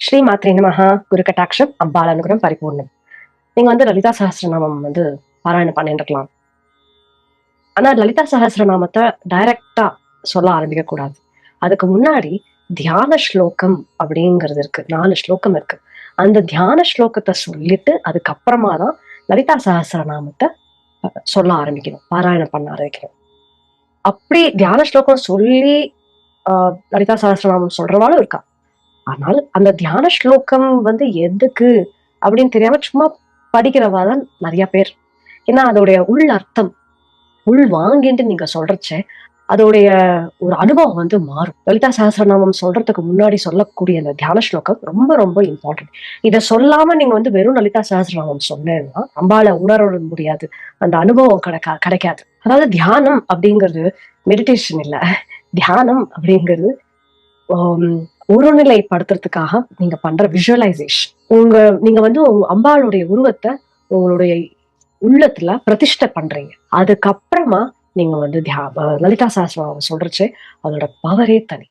ஸ்ரீ மாத்ரே நமஹ. குரு கட்டாட்சம் அம்பாள் அனுகிரகம் பரிபூர்ணம். நீங்க லலிதா சஹஸ்ரநாமம் பாராயணம் பண்ணிட்டு இருக்கலாம். ஆனா லலிதா சஹஸ்ரநாமத்தை டைரக்டா சொல்ல ஆரம்பிக்க கூடாது. அதுக்கு முன்னாடி தியான ஸ்லோகம் அப்படிங்கிறது இருக்கு. 4 ஸ்லோகம் இருக்கு. அந்த தியான ஸ்லோகத்தை சொல்லிட்டு அதுக்கப்புறமா தான் லலிதா சஹஸ்ரநாமத்தை சொல்ல ஆரம்பிக்கணும், பாராயணம் பண்ண ஆரம்பிக்கணும். அப்படி தியான ஸ்லோகம் சொல்லி லலிதா சஹஸ்ரநாமம் சொல்றவாளும் இருக்கா. ஆனால் அந்த தியான ஸ்லோகம் எதுக்கு அப்படின்னு தெரியாம சும்மா படிக்கிறவா தான் நிறைய பேர். ஏன்னா அதோடைய உள் அர்த்தம் உள் வாங்கிட்டு நீங்க சொல்றச்ச அதோடைய ஒரு அனுபவம் மாறும். லலிதா சஹஸ்ரநாமம் சொல்றதுக்கு முன்னாடி சொல்லக்கூடிய அந்த தியான ஸ்லோகம் ரொம்ப ரொம்ப இம்பார்ட்டன்ட். இத சொல்லாம நீங்க வெறும் லலிதா சஹஸ்ரநாமம் சொன்னேன்னா அம்பால உணர முடியாது, அந்த அனுபவம் கிடைக்காது. அதாவது தியானம் அப்படிங்கிறது மெடிடேஷன் இல்ல. தியானம் அப்படிங்கிறது ஒருநிலைப்படுத்துறதுக்காக நீங்க பண்ற விஷுவலைசேஷன். நீங்க உங்க அம்பாளுடைய உருவத்தை உங்களுடைய உள்ளத்துல பிரதிஷ்டை பண்றீங்க. அதுக்கப்புறமா நீங்க லலிதா சஹஸ்ரநாமம் சொல்றச்சு அதோட பவரே தனி.